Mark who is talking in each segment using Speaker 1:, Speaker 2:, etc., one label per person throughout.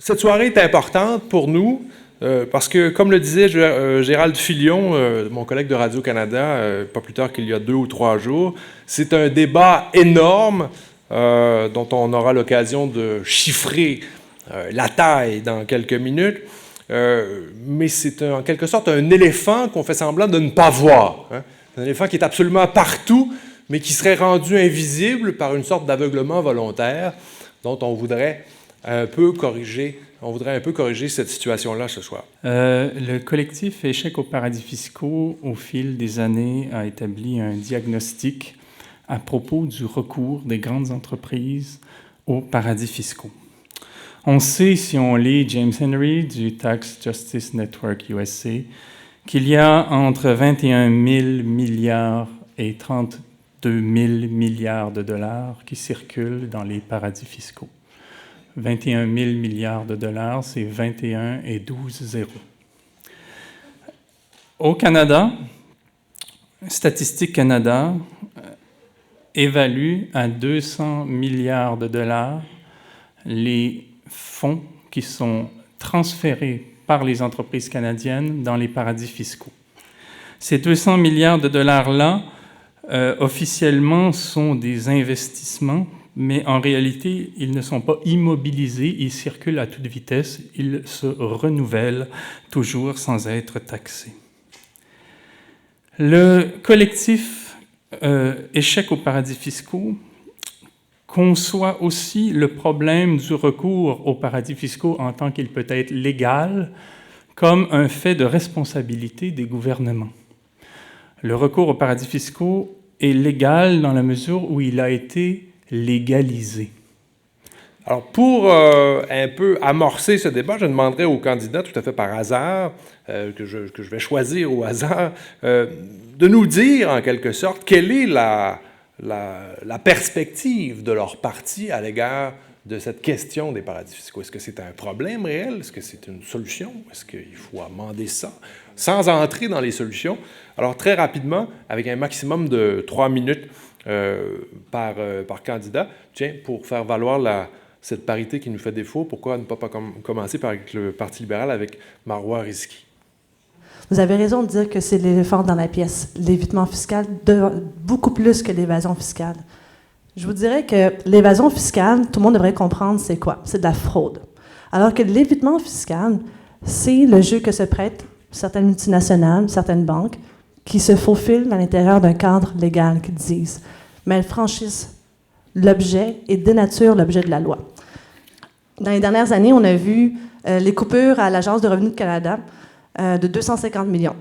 Speaker 1: cette soirée est importante pour nous parce que, comme le disait Gérald Filion, mon collègue de Radio-Canada, pas plus tard qu'il y a 2 ou 3 jours, c'est un débat énorme dont on aura l'occasion de chiffrer la taille dans quelques minutes. Mais c'est en quelque sorte un éléphant qu'on fait semblant de ne pas voir. Hein? Un éléphant qui est absolument partout, mais qui serait rendu invisible par une sorte d'aveuglement volontaire dont on voudrait un peu corriger cette situation-là ce soir.
Speaker 2: Le collectif Échec aux paradis fiscaux, au fil des années, a établi un diagnostic à propos du recours des grandes entreprises aux paradis fiscaux. On sait, si on lit James Henry du Tax Justice Network USA, qu'il y a entre 21 000 milliards et 32 000 milliards de dollars qui circulent dans les paradis fiscaux. 21 000 milliards de dollars, c'est 21 et 12 zéros. Au Canada, Statistique Canada évalue à 200 milliards de dollars les fonds qui sont transférés par les entreprises canadiennes dans les paradis fiscaux. Ces 200 milliards de dollars-là, officiellement, sont des investissements, mais en réalité, ils ne sont pas immobilisés, ils circulent à toute vitesse, ils se renouvellent toujours sans être taxés. Le collectif Échec aux paradis fiscaux conçoit aussi le problème du recours aux paradis fiscaux en tant qu'il peut être légal comme un fait de responsabilité des gouvernements. Le recours aux paradis fiscaux est légal dans la mesure où il a été légalisé.
Speaker 1: Alors, pour un peu amorcer ce débat, je demanderai aux candidats, tout à fait par hasard, que je vais choisir au hasard, de nous dire, en quelque sorte, quelle est la perspective de leur parti à l'égard de cette question des paradis fiscaux. Est-ce que c'est un problème réel? Est-ce que c'est une solution? Est-ce qu'il faut amender ça? Sans entrer dans les solutions. Alors, très rapidement, avec un maximum de 3 minutes par candidat, tiens, pour faire valoir cette parité qui nous fait défaut, pourquoi ne pas commencer par le Parti libéral avec Marois Rizki?
Speaker 3: Vous avez raison de dire que c'est l'éléphant dans la pièce, l'évitement fiscal, beaucoup plus que l'évasion fiscale. Je vous dirais que l'évasion fiscale, tout le monde devrait comprendre c'est quoi? C'est de la fraude. Alors que l'évitement fiscal, c'est le jeu que se prêtent certaines multinationales, certaines banques, qui se faufilent à l'intérieur d'un cadre légal qu'ils disent. Mais elles franchissent l'objet et dénaturent l'objet de la loi. Dans les dernières années, on a vu les coupures à l'Agence de revenus du Canada de 250 millions,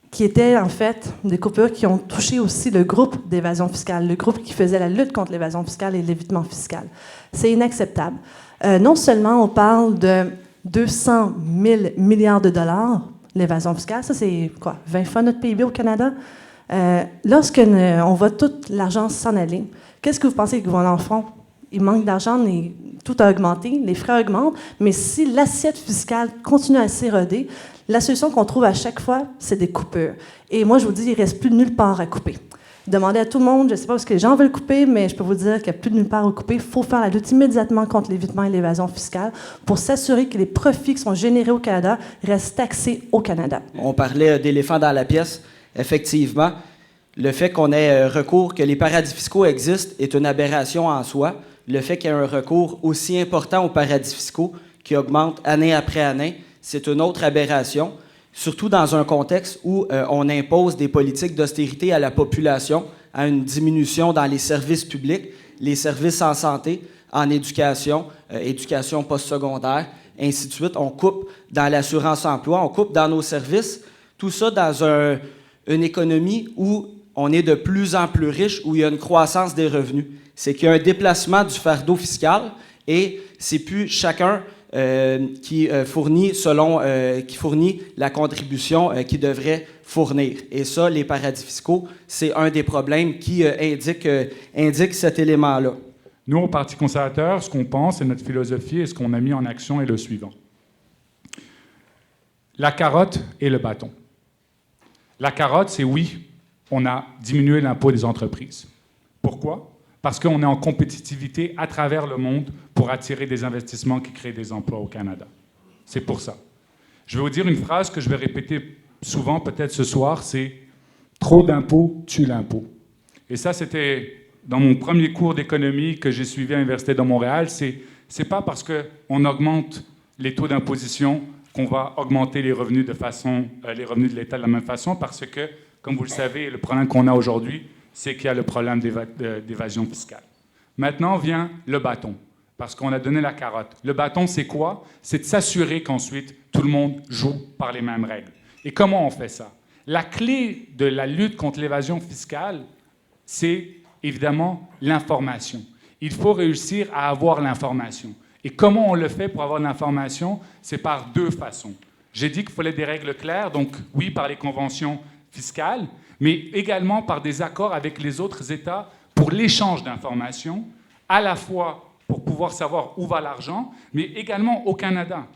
Speaker 3: qui étaient en fait des coupures qui ont touché aussi le groupe d'évasion fiscale, le groupe qui faisait la lutte contre l'évasion fiscale et l'évitement fiscal. C'est inacceptable. Non seulement on parle de 200 000 milliards de dollars, l'évasion fiscale, ça c'est quoi, 20 fois notre PIB au Canada? Lorsqu'on voit tout l'argent s'en aller, qu'est-ce que vous pensez qu'ils vont en fond? Il manque d'argent, tout a augmenté, les frais augmentent, mais si l'assiette fiscale continue à s'éroder, la solution qu'on trouve à chaque fois, c'est des coupures. Et moi, je vous dis, il ne reste plus nulle part à couper. Demandez à tout le monde, je ne sais pas parce que les gens veulent couper, mais je peux vous dire qu'il n'y a plus de nulle part à couper. Il faut faire la lutte immédiatement contre l'évitement et l'évasion fiscale pour s'assurer que les profits qui sont générés au Canada restent taxés au Canada.
Speaker 4: On parlait d'éléphants dans la pièce. Effectivement, le fait qu'on ait recours, que les paradis fiscaux existent, est une aberration en soi. Le fait qu'il y ait un recours aussi important aux paradis fiscaux qui augmente année après année, c'est une autre aberration, surtout dans un contexte où on impose des politiques d'austérité à la population, à une diminution dans les services publics, les services en santé, en éducation, éducation postsecondaire, ainsi de suite. On coupe dans l'assurance-emploi, on coupe dans nos services. Tout ça dans une économie où on est de plus en plus riche, où il y a une croissance des revenus. C'est qu'il y a un déplacement du fardeau fiscal et c'est plus chacun qui fournit la contribution qu'il devrait fournir. Et ça, les paradis fiscaux, c'est un des problèmes qui indique cet élément-là.
Speaker 5: Nous, au Parti conservateur, ce qu'on pense et notre philosophie et ce qu'on a mis en action est le suivant. La carotte et le bâton. La carotte, c'est oui, on a diminué l'impôt des entreprises. Pourquoi? parce qu'on est en compétitivité à travers le monde pour attirer des investissements qui créent des emplois au Canada. C'est pour ça. Je vais vous dire une phrase que je vais répéter souvent, peut-être ce soir, c'est « Trop d'impôts tue l'impôt ». Et ça, c'était dans mon premier cours d'économie que j'ai suivi à l'Université de Montréal. C'est pas parce qu'on augmente les taux d'imposition qu'on va augmenter les revenus les revenus de l'État de la même façon, parce que, comme vous le savez, le problème qu'on a aujourd'hui, c'est qu'il y a le problème d'évasion fiscale. Maintenant vient le bâton, parce qu'on a donné la carotte. Le bâton, c'est quoi? C'est de s'assurer qu'ensuite, tout le monde joue par les mêmes règles. Et comment on fait ça? La clé de la lutte contre l'évasion fiscale, c'est évidemment l'information. Il faut réussir à avoir l'information. Et comment on le fait pour avoir de l'information? C'est par deux façons. J'ai dit qu'il fallait des règles claires, donc oui, par les conventions fiscales, mais également par des accords avec les autres États pour l'échange d'informations, à la fois pour pouvoir savoir où va l'argent, mais également au Canada.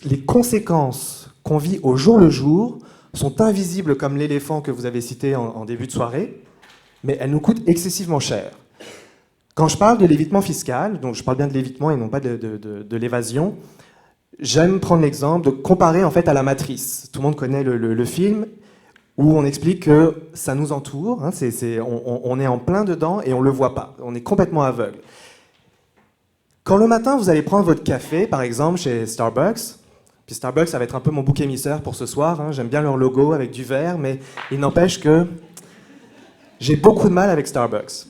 Speaker 6: Les conséquences qu'on vit au jour le jour sont invisibles comme l'éléphant que vous avez cité en début de soirée, mais elles nous coûtent excessivement cher. Quand je parle de l'évitement fiscal, donc je parle bien de l'évitement et non pas de l'évasion, j'aime prendre l'exemple de comparer en fait à la Matrice. Tout le monde connaît le film où on explique que ça nous entoure, hein, on est en plein dedans et on ne le voit pas, on est complètement aveugle. Quand le matin vous allez prendre votre café, par exemple chez Starbucks, puis Starbucks ça va être un peu mon bouc émissaire pour ce soir, hein, j'aime bien leur logo avec du vert, mais il n'empêche que j'ai beaucoup de mal avec Starbucks.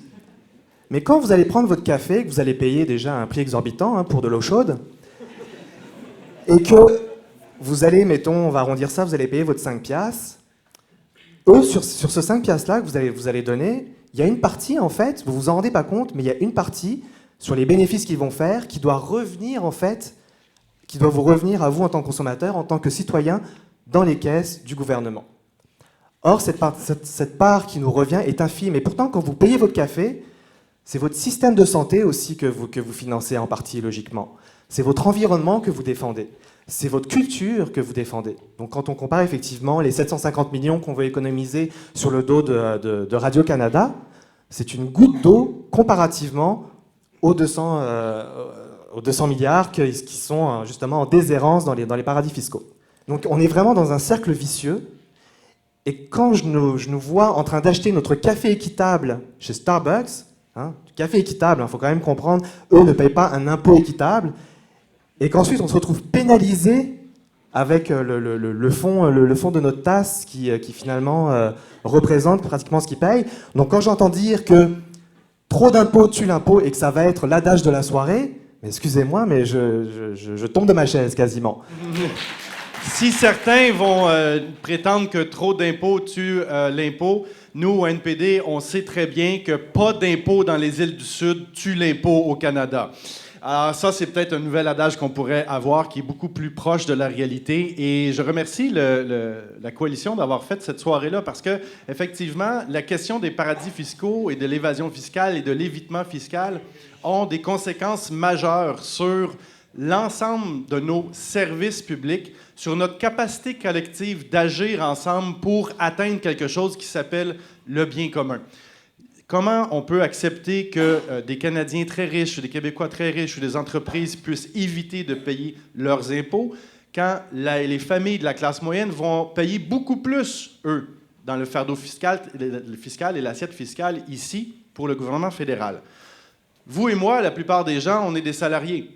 Speaker 6: Mais quand vous allez prendre votre café, que vous allez payer déjà un prix exorbitant hein, pour de l'eau chaude, et que vous allez, mettons, on va arrondir ça, vous allez payer votre 5 piastres, eux, sur ce 5 piastres-là que vous allez donner, il y a une partie, en fait, vous vous en rendez pas compte, mais il y a une partie sur les bénéfices qu'ils vont faire qui doit revenir, en fait, qui doit vous revenir à vous en tant que consommateur, en tant que citoyen, dans les caisses du gouvernement. Or, cette part qui nous revient est infime. Et pourtant, quand vous payez votre café, c'est votre système de santé aussi que vous financez en partie, logiquement. C'est votre environnement que vous défendez. C'est votre culture que vous défendez. Donc quand on compare effectivement les 750 millions qu'on veut économiser sur le dos de Radio-Canada, c'est une goutte d'eau comparativement aux 200 milliards qui sont justement en déshérence dans les paradis fiscaux. Donc on est vraiment dans un cercle vicieux. Et quand je nous vois en train d'acheter notre café équitable chez Starbucks, du café équitable, faut quand même comprendre, eux ne payent pas un impôt équitable, et qu'ensuite on se retrouve pénalisé avec le fond de notre tasse qui finalement représente pratiquement ce qu'ils payent. Donc quand j'entends dire que trop d'impôts tue l'impôt et que ça va être l'adage de la soirée, mais excusez-moi, mais je tombe de ma chaise quasiment.
Speaker 7: Si certains vont prétendre que trop d'impôts tue l'impôt, nous, au NPD, on sait très bien que pas d'impôts dans les îles du Sud tue l'impôt au Canada. Alors ça, c'est peut-être un nouvel adage qu'on pourrait avoir qui est beaucoup plus proche de la réalité. Et je remercie la coalition d'avoir fait cette soirée-là parce que, effectivement, la question des paradis fiscaux et de l'évasion fiscale et de l'évitement fiscal ont des conséquences majeures sur l'ensemble de nos services publics, sur notre capacité collective d'agir ensemble pour atteindre quelque chose qui s'appelle le bien commun. Comment on peut accepter que des Canadiens très riches, des Québécois très riches ou des entreprises puissent éviter de payer leurs impôts quand les familles de la classe moyenne vont payer beaucoup plus, eux, dans le fardeau fiscal et l'assiette fiscale ici pour le gouvernement fédéral? Vous et moi, la plupart des gens, on est des salariés.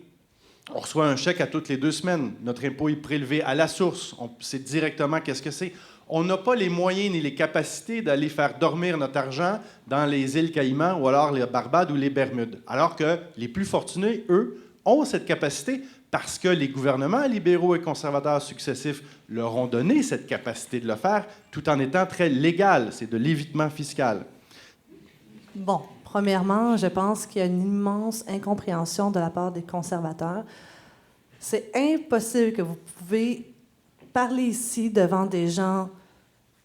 Speaker 7: On reçoit un chèque à toutes les 2 semaines. Notre impôt est prélevé à la source. On sait directement qu'est-ce que c'est. On n'a pas les moyens ni les capacités d'aller faire dormir notre argent dans les îles Caïmans ou alors les Barbades ou les Bermudes. Alors que les plus fortunés, eux, ont cette capacité parce que les gouvernements libéraux et conservateurs successifs leur ont donné cette capacité de le faire tout en étant très légal. C'est de l'évitement fiscal.
Speaker 3: Bon, premièrement, je pense qu'il y a une immense incompréhension de la part des conservateurs. C'est impossible que vous pouvez parler ici devant des gens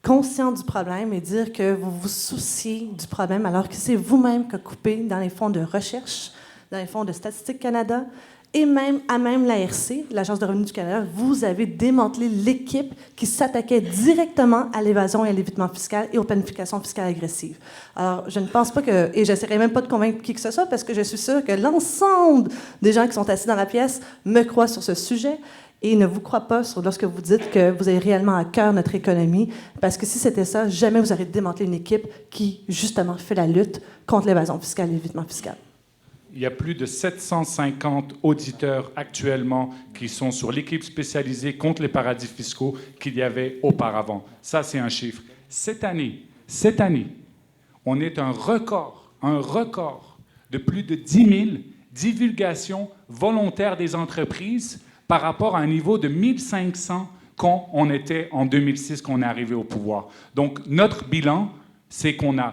Speaker 3: conscients du problème et dire que vous vous souciez du problème alors que c'est vous-même qui coupez dans les fonds de recherche, dans les fonds de Statistique Canada Et même l'ARC, l'Agence de revenus du Canada, vous avez démantelé l'équipe qui s'attaquait directement à l'évasion et à l'évitement fiscal et aux planifications fiscales agressives. Alors, je ne pense pas que, et je n'essaierai même pas de convaincre qui que ce soit, parce que je suis sûre que l'ensemble des gens qui sont assis dans la pièce me croient sur ce sujet et ne vous croient pas lorsque vous dites que vous avez réellement à cœur notre économie, parce que si c'était ça, jamais vous aurez démantelé une équipe qui, justement, fait la lutte contre l'évasion fiscale et l'évitement fiscal.
Speaker 5: Il y a plus de 750 auditeurs actuellement qui sont sur l'équipe spécialisée contre les paradis fiscaux qu'il y avait auparavant. Ça, c'est un chiffre. Cette année, on est un record de plus de 10 000 divulgations volontaires des entreprises par rapport à un niveau de 1500 quand on était en 2006, quand on est arrivé au pouvoir. Donc, notre bilan, c'est qu'on a,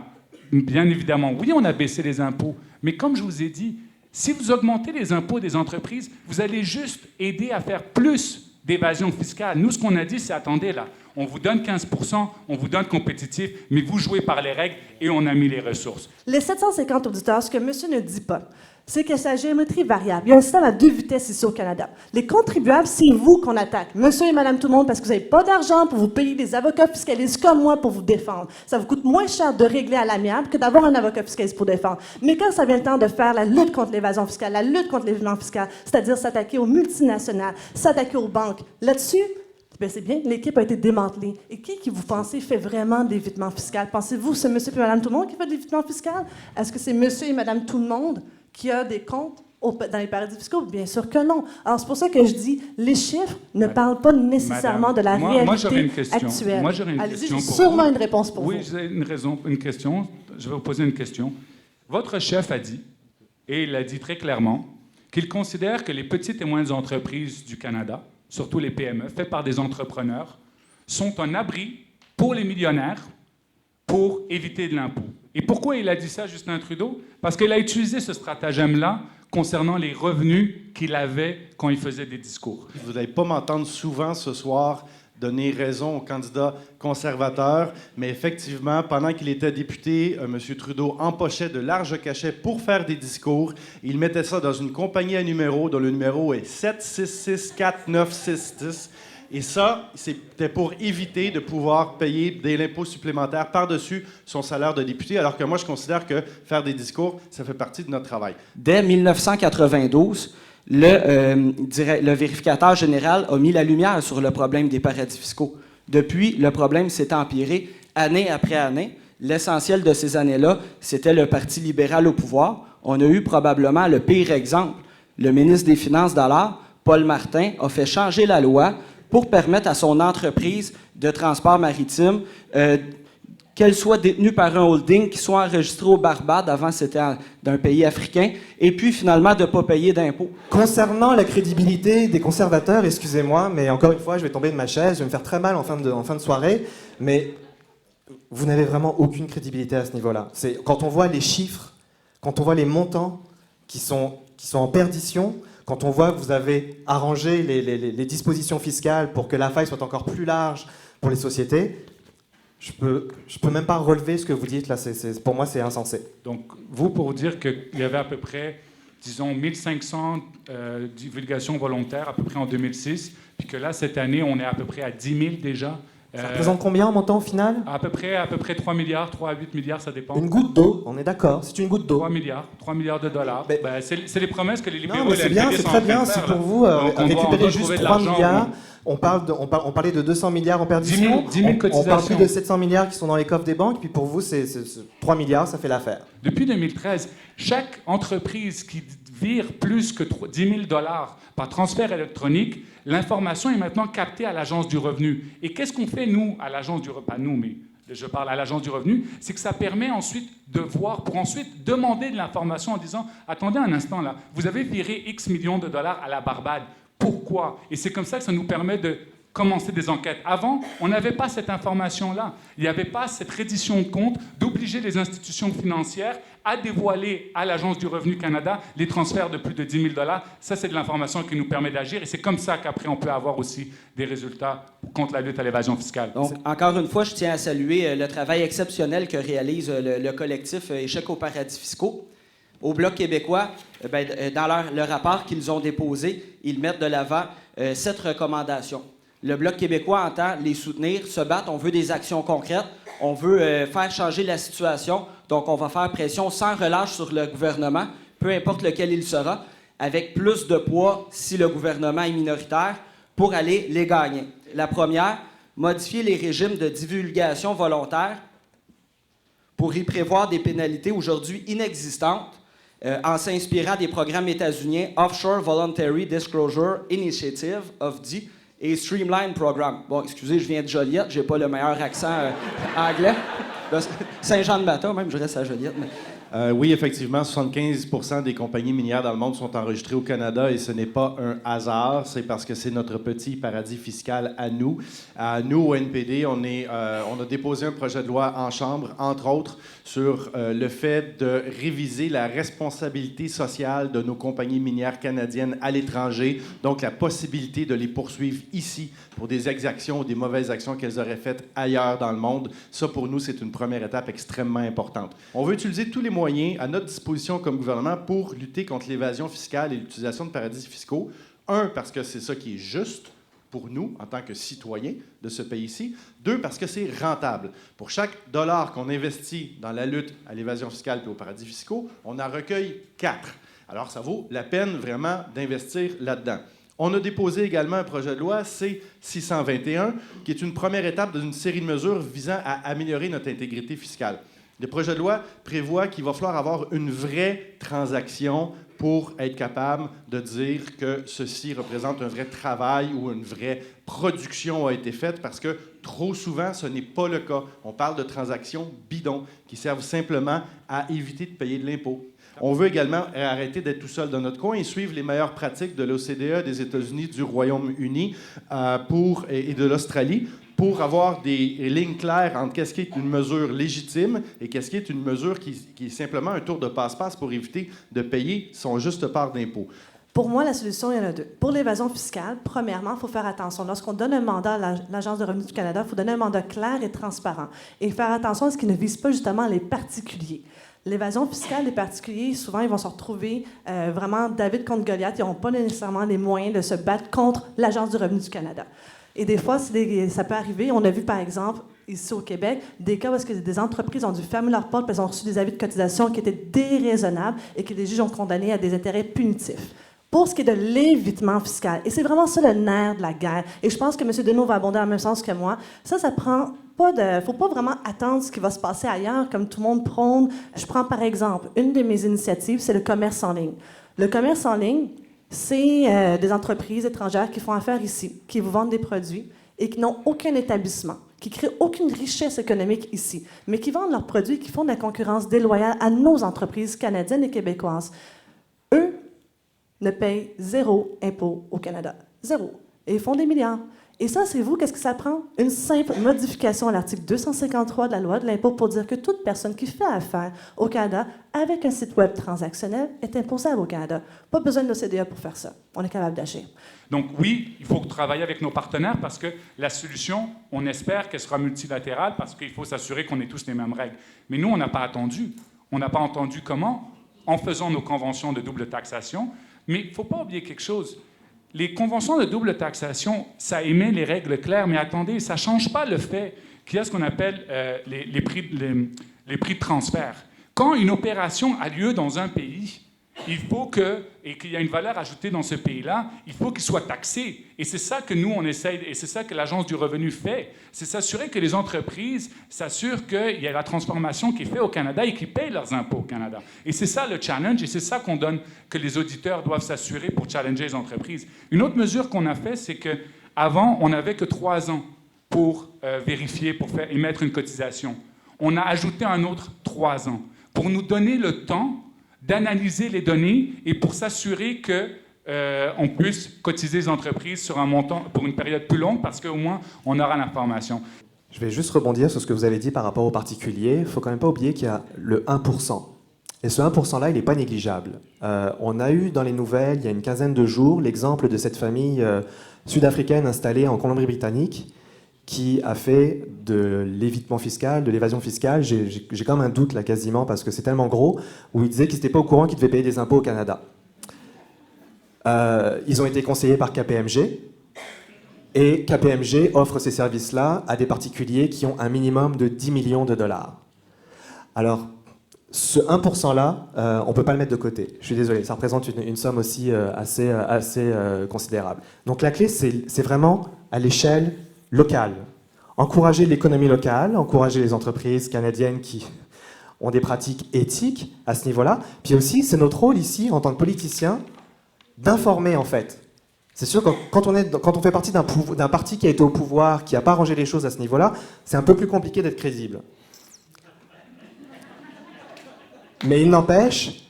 Speaker 5: bien évidemment, oui, on a baissé les impôts, mais comme je vous ai dit, si vous augmentez les impôts des entreprises, vous allez juste aider à faire plus d'évasion fiscale. Nous, ce qu'on a dit, c'est, attendez, là, on vous donne 15 %, on vous donne compétitif, mais vous jouez par les règles et on a mis les ressources.
Speaker 3: Les 750 auditeurs, ce que monsieur ne dit pas, c'est que sa géométrie variable. Il y a un système à 2 vitesses ici au Canada. Les contribuables, c'est vous qu'on attaque, monsieur et madame tout le monde, parce que vous n'avez pas d'argent pour vous payer des avocats fiscalistes comme moi pour vous défendre. Ça vous coûte moins cher de régler à l'amiable que d'avoir un avocat fiscaliste pour défendre. Mais quand ça vient le temps de faire la lutte contre l'évasion fiscale, la lutte contre l'évitement fiscal, c'est-à-dire s'attaquer aux multinationales, s'attaquer aux banques, là-dessus, bien, c'est bien, l'équipe a été démantelée. Et qui vous pensez, fait vraiment de l'évitement fiscal? Pensez-vous c'est monsieur et madame tout le monde qui fait de l'évitement fiscal? Est-ce que c'est monsieur et madame tout le monde qui a des comptes dans les paradis fiscaux? Bien sûr que non. Alors, c'est pour ça que je dis, les chiffres ne parlent pas nécessairement de la réalité actuelle.
Speaker 5: Moi, j'aurais une
Speaker 3: Allez-y,
Speaker 5: question
Speaker 3: j'ai
Speaker 5: pour
Speaker 3: sûrement
Speaker 5: vous.
Speaker 3: une réponse pour vous.
Speaker 5: Oui, j'ai une question. Je vais vous poser une question. Votre chef a dit, et il l'a dit très clairement, qu'il considère que les petites et moyennes entreprises du Canada, surtout les PME, faites par des entrepreneurs, sont un abri pour les millionnaires pour éviter de l'impôt. Et pourquoi il a dit ça, Justin Trudeau? Parce qu'il a utilisé ce stratagème-là concernant les revenus qu'il avait quand il faisait des discours.
Speaker 7: Vous n'allez pas m'entendre souvent ce soir donner raison aux candidats conservateurs, mais effectivement, pendant qu'il était député, M. Trudeau empochait de larges cachets pour faire des discours. Il mettait ça dans une compagnie à numéros, dont le numéro est 7664966. Et ça, c'était pour éviter de pouvoir payer de l'impôt supplémentaire par-dessus son salaire de député, alors que moi, je considère que faire des discours, ça fait partie de notre travail.
Speaker 4: Dès 1992, le vérificateur général a mis la lumière sur le problème des paradis fiscaux. Depuis, le problème s'est empiré année après année. L'essentiel de ces années-là, c'était le Parti libéral au pouvoir. On a eu probablement le pire exemple. Le ministre des Finances d'alors, Paul Martin, a fait changer la loi pour permettre à son entreprise de transport maritime qu'elle soit détenue par un holding qui soit enregistré au Barbade, avant c'était d'un pays africain, et puis finalement de ne pas payer d'impôts.
Speaker 6: Concernant la crédibilité des conservateurs, excusez-moi, mais encore une fois, je vais tomber de ma chaise, je vais me faire très mal en fin de soirée, mais vous n'avez vraiment aucune crédibilité à ce niveau-là. Quand on voit les chiffres, quand on voit les montants qui sont en perdition, quand on voit que vous avez arrangé les dispositions fiscales pour que la faille soit encore plus large pour les sociétés, je peux même pas relever ce que vous dites là. Pour moi, c'est insensé.
Speaker 5: Donc, vous, pour vous dire qu'il y avait à peu près, disons, 1500 divulgations volontaires, à peu près en 2006, puis que là, cette année, on est à peu près à 10 000 déjà.
Speaker 6: Ça représente combien en montant au final?
Speaker 5: À peu près 3 milliards, 3 à 8 milliards, ça dépend.
Speaker 6: Une goutte d'eau, on est d'accord, c'est une goutte d'eau.
Speaker 5: 3 milliards de dollars.
Speaker 6: Mais...
Speaker 5: c'est les promesses que les libéraux...
Speaker 6: Non, mais c'est bien, c'est très bien. Si pour vous, récupérer juste 3 milliards, on parlait de 200 milliards en perdition,
Speaker 5: 10 000 cotisations.
Speaker 6: On parle plus de 700 milliards qui sont dans les coffres des banques, puis pour vous, c'est 3 milliards, ça fait l'affaire.
Speaker 5: Depuis 2013, chaque entreprise qui vire plus que 10 000 $ par transfert électronique, l'information est maintenant captée à l'Agence du revenu. Et qu'est-ce qu'on fait, nous, à l'Agence du revenu? Pas nous, mais je parle à l'Agence du revenu, c'est que ça permet ensuite de voir, pour ensuite demander de l'information en disant « Attendez un instant, là, vous avez viré X millions de dollars à la Barbade. Pourquoi? » Et c'est comme ça que ça nous permet de commencer des enquêtes. Avant, on n'avait pas cette information-là. Il n'y avait pas cette reddition de compte d'obliger les institutions financières à dévoiler à l'Agence du revenu Canada les transferts de plus de 10 000 $. Ça, c'est de l'information qui nous permet d'agir et c'est comme ça qu'après, on peut avoir aussi des résultats contre la lutte à l'évasion fiscale.
Speaker 4: Donc, encore une fois, je tiens à saluer le travail exceptionnel que réalise le collectif Échec aux paradis fiscaux. Au Bloc québécois, dans le rapport qu'ils ont déposé, ils mettent de l'avant 7 recommandations. Le Bloc québécois entend les soutenir, se battre. On veut des actions concrètes. On veut faire changer la situation. Donc, on va faire pression sans relâche sur le gouvernement, peu importe lequel il sera, avec plus de poids si le gouvernement est minoritaire, pour aller les gagner. La première, modifier les régimes de divulgation volontaire pour y prévoir des pénalités aujourd'hui inexistantes en s'inspirant des programmes états-uniens Offshore Voluntary Disclosure Initiative, OVDI, et Streamline Program. Bon, excusez, je viens de Joliette, j'ai pas le meilleur accent anglais. Saint-Jean-de-Mata, même, je reste à Joliette. Mais...
Speaker 7: Oui, effectivement, 75% des compagnies minières dans le monde sont enregistrées au Canada et ce n'est pas un hasard, c'est parce que c'est notre petit paradis fiscal à nous. Nous, au NPD, on a déposé un projet de loi en Chambre, entre autres, sur le fait de réviser la responsabilité sociale de nos compagnies minières canadiennes à l'étranger, donc la possibilité de les poursuivre ici pour des exactions ou des mauvaises actions qu'elles auraient faites ailleurs dans le monde. Ça, pour nous, c'est une première étape extrêmement importante. On veut utiliser tous les moyens à notre disposition comme gouvernement pour lutter contre l'évasion fiscale et l'utilisation de paradis fiscaux. Un, parce que c'est ça qui est juste pour nous, en tant que citoyens de ce pays-ci. Deux, parce que c'est rentable. Pour chaque dollar qu'on investit dans la lutte à l'évasion fiscale et aux paradis fiscaux, on en recueille 4. Alors, ça vaut la peine vraiment d'investir là-dedans. On a déposé également un projet de loi C-621, qui est une première étape d'une série de mesures visant à améliorer notre intégrité fiscale. Le projet de loi prévoit qu'il va falloir avoir une vraie transaction pour être capable de dire que ceci représente un vrai travail ou une vraie production a été faite, parce que trop souvent, ce n'est pas le cas. On parle de transactions bidons qui servent simplement à éviter de payer de l'impôt. On veut également arrêter d'être tout seul dans notre coin et suivre les meilleures pratiques de l'OCDE, des États-Unis, du Royaume-Uni et de l'Australie, pour avoir des lignes claires entre qu'est-ce qui est une mesure légitime et qu'est-ce qui est une mesure qui est simplement un tour de passe-passe pour éviter de payer son juste part d'impôt.
Speaker 3: Pour moi, la solution, il y en a deux. Pour l'évasion fiscale, premièrement, il faut faire attention. Lorsqu'on donne un mandat à l'Agence de revenus du Canada, il faut donner un mandat clair et transparent et faire attention à ce qui ne vise pas justement les particuliers. L'évasion fiscale des particuliers, souvent, ils vont se retrouver vraiment David contre Goliath. Ils n'auront pas nécessairement les moyens de se battre contre l'Agence du revenu du Canada. Et des fois, ça peut arriver. On a vu, par exemple, ici au Québec, des cas où est-ce que des entreprises ont dû fermer leurs portes parce qu'elles ont reçu des avis de cotisation qui étaient déraisonnables et que les juges ont condamné à des intérêts punitifs. Pour ce qui est de l'évitement fiscal, et c'est vraiment ça le nerf de la guerre, et je pense que M. Deneau va abonder dans le même sens que moi, ça prend pas de... faut pas vraiment attendre ce qui va se passer ailleurs, comme tout le monde prône. Je prends par exemple, une de mes initiatives, c'est le commerce en ligne. Le commerce en ligne, c'est des entreprises étrangères qui font affaire ici, qui vous vendent des produits et qui n'ont aucun établissement, qui créent aucune richesse économique ici, mais qui vendent leurs produits, qui font de la concurrence déloyale à nos entreprises canadiennes et québécoises. Eux ne payent 0 impôt au Canada. 0. Et ils font des milliards. Et ça, c'est vous, qu'est-ce que ça prend? Une simple modification à l'article 253 de la loi de l'impôt pour dire que toute personne qui fait affaire au Canada avec un site web transactionnel est imposable au Canada. Pas besoin de l'OCDE pour faire ça. On est capable d'agir.
Speaker 5: Donc oui, il faut travailler avec nos partenaires parce que la solution, on espère qu'elle sera multilatérale parce qu'il faut s'assurer qu'on ait tous les mêmes règles. Mais nous, on n'a pas attendu. On n'a pas entendu comment? En faisant nos conventions de double taxation. Mais il ne faut pas oublier quelque chose. Les conventions de double taxation, ça émet les règles claires, mais attendez, ça ne change pas le fait qu'il y a ce qu'on appelle les prix de transfert. Quand une opération a lieu dans un pays, il faut et qu'il y a une valeur ajoutée dans ce pays-là, il faut qu'il soit taxé. Et c'est ça que nous, on essaye, et c'est ça que l'Agence du revenu fait. C'est s'assurer que les entreprises s'assurent qu'il y a la transformation qui est faite au Canada et qu'ils payent leurs impôts au Canada. Et c'est ça le challenge, et c'est ça que les auditeurs doivent s'assurer pour challenger les entreprises. Une autre mesure qu'on a faite, c'est qu'avant, on n'avait que 3 ans pour vérifier, pour émettre une cotisation. On a ajouté un autre 3 ans pour nous donner le temps d'analyser les données et pour s'assurer qu'on puisse cotiser les entreprises sur un montant pour une période plus longue parce qu'au moins, on aura l'information.
Speaker 6: Je vais juste rebondir sur ce que vous avez dit par rapport aux particuliers. Il ne faut quand même pas oublier qu'il y a le 1%. Et ce 1%-là, il n'est pas négligeable. On a eu dans les nouvelles, il y a une quinzaine de jours, l'exemple de cette famille sud-africaine installée en Colombie-Britannique qui a fait de l'évitement fiscal, de l'évasion fiscale, j'ai quand même un doute là quasiment parce que c'est tellement gros, où il disait qu'ils n'étaient pas au courant qu'ils devaient payer des impôts au Canada. Ils ont été conseillés par KPMG, et KPMG offre ces services-là à des particuliers qui ont un minimum de 10 millions de dollars. Alors, ce 1%-là, on ne peut pas le mettre de côté. Je suis désolé, ça représente une somme aussi assez considérable. Donc la clé, c'est vraiment à l'échelle locale. Encourager l'économie locale, encourager les entreprises canadiennes qui ont des pratiques éthiques à ce niveau-là. Puis aussi, c'est notre rôle ici, en tant que politiciens, d'informer en fait. C'est sûr que quand on fait partie d'un parti qui a été au pouvoir, qui n'a pas arrangé les choses à ce niveau-là, c'est un peu plus compliqué d'être crédible. Mais il n'empêche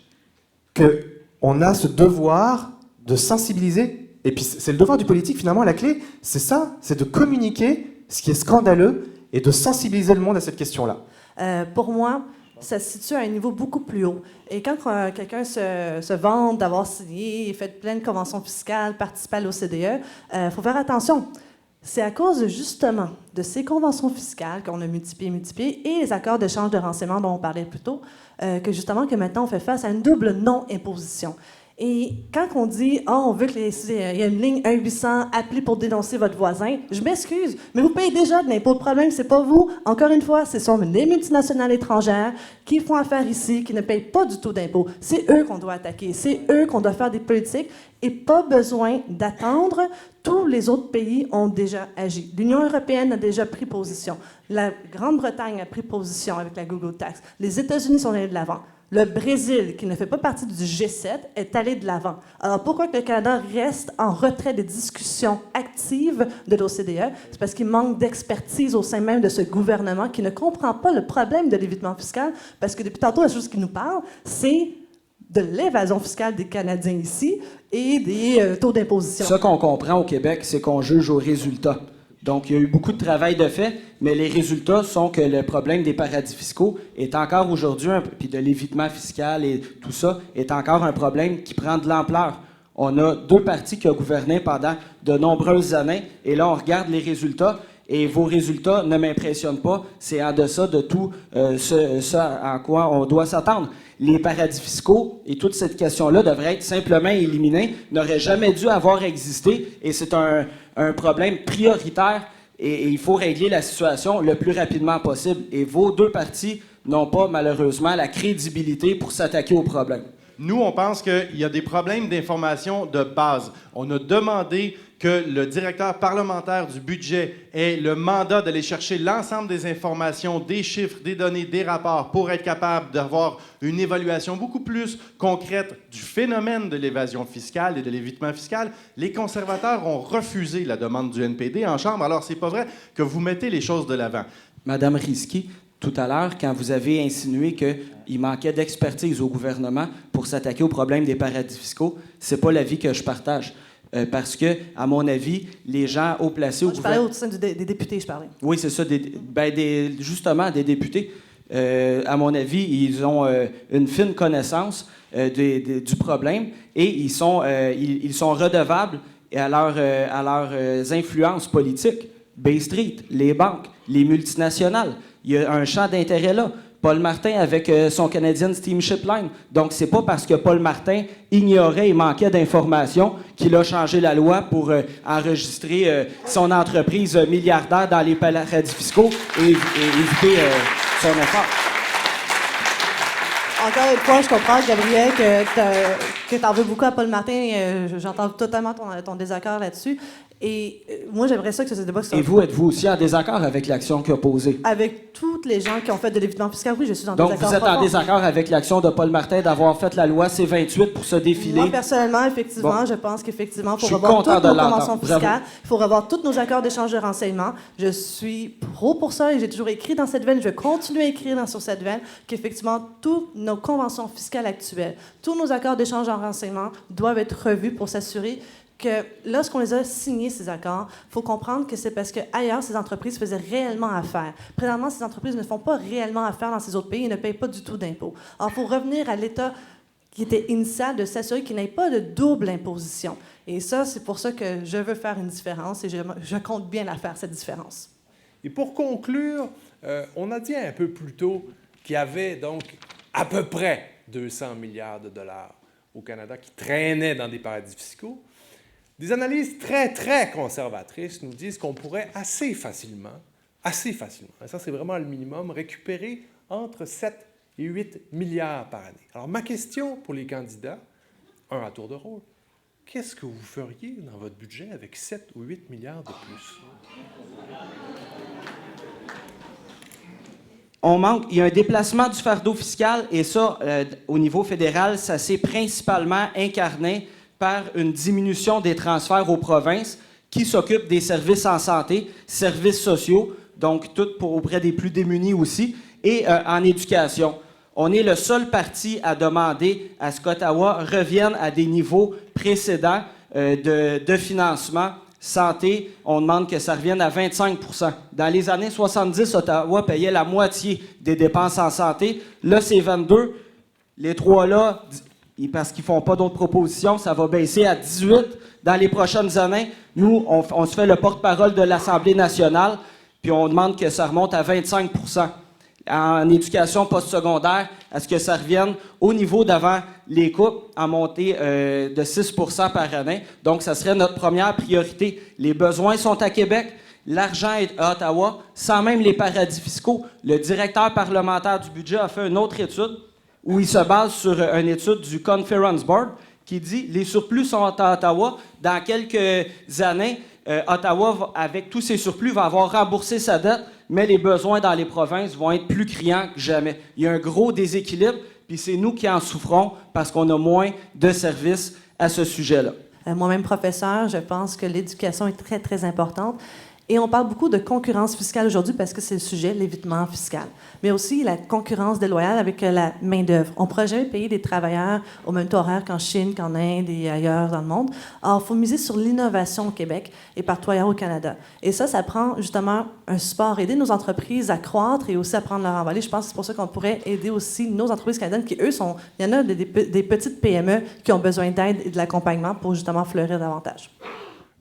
Speaker 6: qu'on a ce devoir de sensibiliser. Et puis c'est le devoir du politique, finalement, la clé, c'est ça, c'est de communiquer ce qui est scandaleux et de sensibiliser le monde à cette question-là.
Speaker 3: Pour moi, ça se situe à un niveau beaucoup plus haut. Et quand quelqu'un se vante d'avoir signé, fait plein de conventions fiscales, participé à l'OCDE, faut faire attention. C'est à cause, justement, de ces conventions fiscales qu'on a multipliées, et les accords d'échange de renseignements dont on parlait plus tôt, que maintenant on fait face à une double non-imposition. Et quand on dit « on veut qu'il y ait une ligne 1-800, appelez pour dénoncer votre voisin », je m'excuse, mais vous payez déjà de l'impôt. Le problème, c'est pas vous. Encore une fois, ce sont les multinationales étrangères qui font affaire ici, qui ne payent pas du tout d'impôt. C'est eux qu'on doit attaquer. C'est eux qu'on doit faire des politiques et pas besoin d'attendre. Tous les autres pays ont déjà agi. L'Union européenne a déjà pris position. La Grande-Bretagne a pris position avec la Google Tax. Les États-Unis sont allés de l'avant. Le Brésil, qui ne fait pas partie du G7, est allé de l'avant. Alors, pourquoi que le Canada reste en retrait des discussions actives de l'OCDE? C'est parce qu'il manque d'expertise au sein même de ce gouvernement qui ne comprend pas le problème de l'évitement fiscal, parce que depuis tantôt, la chose qui nous parle, c'est de l'évasion fiscale des Canadiens ici et des taux d'imposition.
Speaker 4: Ce qu'on comprend au Québec, c'est qu'on juge aux résultats. Donc, il y a eu beaucoup de travail de fait, mais les résultats sont que le problème des paradis fiscaux est encore aujourd'hui, puis de l'évitement fiscal et tout ça, est encore un problème qui prend de l'ampleur. On a deux partis qui ont gouverné pendant de nombreuses années, et là, on regarde les résultats, et vos résultats ne m'impressionnent pas. C'est en deçà de tout ce à quoi on doit s'attendre. Les paradis fiscaux et toute cette question-là devrait être simplement éliminée, n'aurait jamais dû avoir existé, et c'est un problème prioritaire, et il faut régler la situation le plus rapidement possible. Et vos deux partis n'ont pas, malheureusement, la crédibilité pour s'attaquer au problème.
Speaker 7: Nous, on pense qu'il y a des problèmes d'information de base. On a demandé que le directeur parlementaire du budget ait le mandat d'aller chercher l'ensemble des informations, des chiffres, des données, des rapports pour être capable d'avoir une évaluation beaucoup plus concrète du phénomène de l'évasion fiscale et de l'évitement fiscal. Les conservateurs ont refusé la demande du NPD en Chambre, alors c'est pas vrai que vous mettez les choses de l'avant.
Speaker 4: Madame Rizky, tout à l'heure, quand vous avez insinué qu'il manquait d'expertise au gouvernement pour s'attaquer au problème des paradis fiscaux, c'est pas l'avis que je partage. Parce que, à mon avis, les gens haut placés au gouvernement...
Speaker 3: Je parlais au sein des députés, je parlais.
Speaker 4: Oui, c'est ça, justement, des députés. À mon avis, ils ont une fine connaissance du problème et ils sont redevables à leurs influences politiques. Bay Street, les banques, les multinationales. Il y a un champ d'intérêt là. Paul Martin avec son Canadian Steamship Line. Donc, c'est pas parce que Paul Martin ignorait et manquait d'informations qu'il a changé la loi pour enregistrer son entreprise milliardaire dans les paradis fiscaux et éviter son effort.
Speaker 3: Encore une fois, je comprends, Gabriel, que tu en veux beaucoup à Paul Martin. J'entends totalement ton désaccord là-dessus. Et moi, j'aimerais ça que ce débat soit...
Speaker 4: Et vous, êtes-vous aussi en désaccord avec l'action qui a posée?
Speaker 3: Avec toutes les gens qui ont fait de l'évitement fiscal, oui, je suis en
Speaker 4: désaccord.
Speaker 3: désaccord.
Speaker 4: Donc, vous êtes en désaccord avec l'action de Paul Martin d'avoir fait la loi C-28 pour se défiler?
Speaker 3: Moi, personnellement, effectivement, je pense qu'effectivement, il faut revoir toutes nos conventions fiscales, il faut revoir tous nos accords d'échange de renseignements. Je suis pro pour ça et j'ai toujours écrit dans cette veine, je vais continuer à écrire sur cette veine, qu'effectivement, toutes nos conventions fiscales actuelles, tous nos accords d'échange de renseignements doivent être revus pour s'assurer que lorsqu'on les a signés, ces accords, il faut comprendre que c'est parce qu'ailleurs, ces entreprises faisaient réellement affaire. Présentement, ces entreprises ne font pas réellement affaire dans ces autres pays et ne payent pas du tout d'impôts. Alors, il faut revenir à l'État qui était initial de s'assurer qu'il n'y ait pas de double imposition. Et ça, c'est pour ça que je veux faire une différence et je compte bien la faire, cette différence.
Speaker 1: Et pour conclure, on a dit un peu plus tôt qu'il y avait donc à peu près 200 milliards de dollars au Canada qui traînaient dans des paradis fiscaux. Des analyses très, très conservatrices nous disent qu'on pourrait assez facilement, et ça c'est vraiment le minimum, récupérer entre 7 et 8 milliards par année. Alors ma question pour les candidats, un à tour de rôle, qu'est-ce que vous feriez dans votre budget avec 7 ou 8 milliards de plus?
Speaker 4: Il y a un déplacement du fardeau fiscal et ça, au niveau fédéral, ça s'est principalement incarné par une diminution des transferts aux provinces qui s'occupent des services en santé, services sociaux, donc tout auprès des plus démunis aussi, et en éducation. On est le seul parti à demander à ce qu'Ottawa revienne à des niveaux précédents de financement. Santé, on demande que ça revienne à 25 %. Dans les années 70, Ottawa payait la moitié des dépenses en santé. Là, c'est 22. Les trois là, parce qu'ils ne font pas d'autres propositions, ça va baisser à 18 dans les prochaines années. Nous, on se fait le porte-parole de l'Assemblée nationale, puis on demande que ça remonte à 25 %. En éducation postsecondaire, à ce que ça revienne au niveau d'avant les coupes, en montée de 6 % par année. Donc, ça serait notre première priorité. Les besoins sont à Québec, l'argent est à Ottawa, sans même les paradis fiscaux. Le directeur parlementaire du budget a fait une autre étude où il se base sur une étude du Conference Board qui dit les surplus sont à Ottawa. Dans quelques années, Ottawa, avec tous ses surplus, va avoir remboursé sa dette, mais les besoins dans les provinces vont être plus criants que jamais. Il y a un gros déséquilibre, puis c'est nous qui en souffrons parce qu'on a moins de services à ce sujet-là.
Speaker 3: Moi-même professeur, je pense que l'éducation est très, très importante. Et on parle beaucoup de concurrence fiscale aujourd'hui parce que c'est le sujet, l'évitement fiscal. Mais aussi la concurrence déloyale avec la main-d'œuvre. On ne pourra jamais payer des travailleurs au même taux horaire qu'en Chine, qu'en Inde et ailleurs dans le monde. Alors, il faut miser sur l'innovation au Québec et partout ailleurs au Canada. Et ça prend justement un support, aider nos entreprises à croître et aussi à prendre leur envolée. Je pense que c'est pour ça qu'on pourrait aider aussi nos entreprises canadiennes qui, eux, il y en a des petites PME qui ont besoin d'aide et de l'accompagnement pour justement fleurir davantage.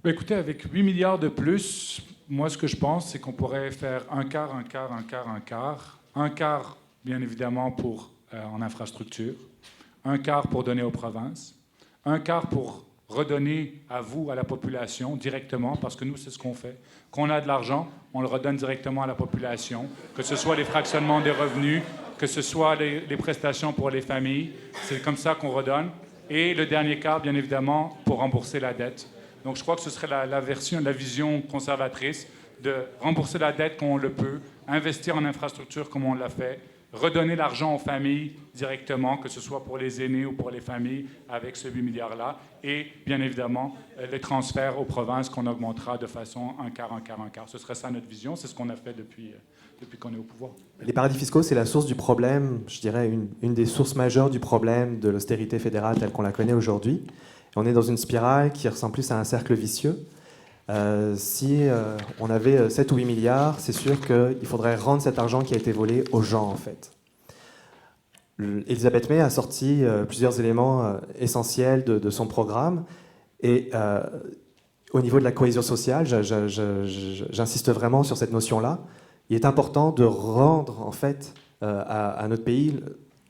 Speaker 5: Bien, écoutez, avec 8 milliards de plus, moi, ce que je pense, c'est qu'on pourrait faire un quart. Un quart, bien évidemment, en infrastructure. Un quart pour donner aux provinces. Un quart pour redonner à vous, à la population, directement, parce que nous, c'est ce qu'on fait. Quand on a de l'argent, on le redonne directement à la population, que ce soit les fractionnements des revenus, que ce soit les prestations pour les familles. C'est comme ça qu'on redonne. Et le dernier quart, bien évidemment, pour rembourser la dette. Donc, je crois que ce serait la vision conservatrice de rembourser la dette quand on le peut, investir en infrastructure comme on l'a fait, redonner l'argent aux familles directement, que ce soit pour les aînés ou pour les familles, avec ce 8 milliards-là, et bien évidemment, les transferts aux provinces qu'on augmentera de façon un quart. Ce serait ça notre vision, c'est ce qu'on a fait depuis qu'on est au pouvoir.
Speaker 6: Les paradis fiscaux, c'est la source du problème, je dirais une des sources majeures du problème de l'austérité fédérale telle qu'on la connaît aujourd'hui. On est dans une spirale qui ressemble plus à un cercle vicieux. Si on avait 7 ou 8 milliards, c'est sûr qu'il faudrait rendre cet argent qui a été volé aux gens, en fait. Elisabeth May a sorti plusieurs éléments essentiels de son programme. Et au niveau de la cohésion sociale, j'insiste vraiment sur cette notion-là. Il est important de rendre, en fait, à notre pays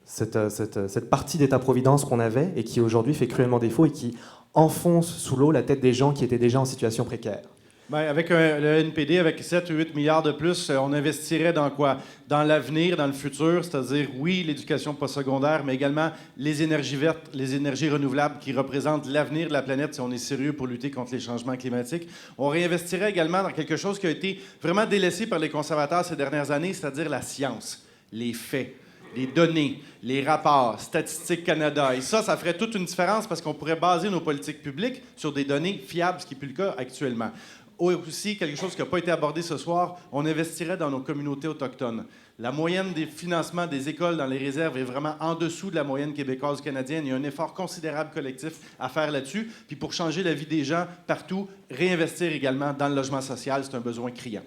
Speaker 6: cette partie d'État-providence qu'on avait et qui aujourd'hui fait cruellement défaut et qui enfonce sous l'eau la tête des gens qui étaient déjà en situation précaire.
Speaker 7: Bien, avec le NPD, avec 7 ou 8 milliards de plus, on investirait dans quoi? Dans l'avenir, dans le futur, c'est-à-dire, oui, l'éducation postsecondaire, mais également les énergies vertes, les énergies renouvelables qui représentent l'avenir de la planète si on est sérieux pour lutter contre les changements climatiques. On réinvestirait également dans quelque chose qui a été vraiment délaissé par les conservateurs ces dernières années, c'est-à-dire la science, les faits, les données, les rapports, Statistique Canada. Et ça ferait toute une différence parce qu'on pourrait baser nos politiques publiques sur des données fiables, ce qui n'est plus le cas actuellement. Aussi, quelque chose qui n'a pas été abordé ce soir, on investirait dans nos communautés autochtones. La moyenne des financements des écoles dans les réserves est vraiment en dessous de la moyenne québécoise canadienne. Il y a un effort considérable collectif à faire là-dessus. Puis pour changer la vie des gens partout, réinvestir également dans le logement social, c'est un besoin criant.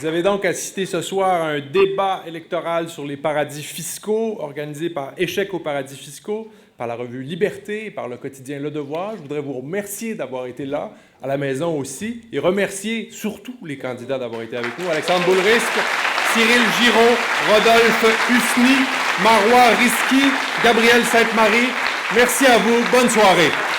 Speaker 1: Vous avez donc assisté ce soir à un débat électoral sur les paradis fiscaux organisé par Échec aux paradis fiscaux, par la revue Liberté et par le quotidien Le Devoir. Je voudrais vous remercier d'avoir été là, à la maison aussi, et remercier surtout les candidats d'avoir été avec nous. Alexandre Boulrisque, Cyril Giron, Rodolphe Husny, Marois Risky, Gabriel Sainte-Marie. Merci à vous. Bonne soirée.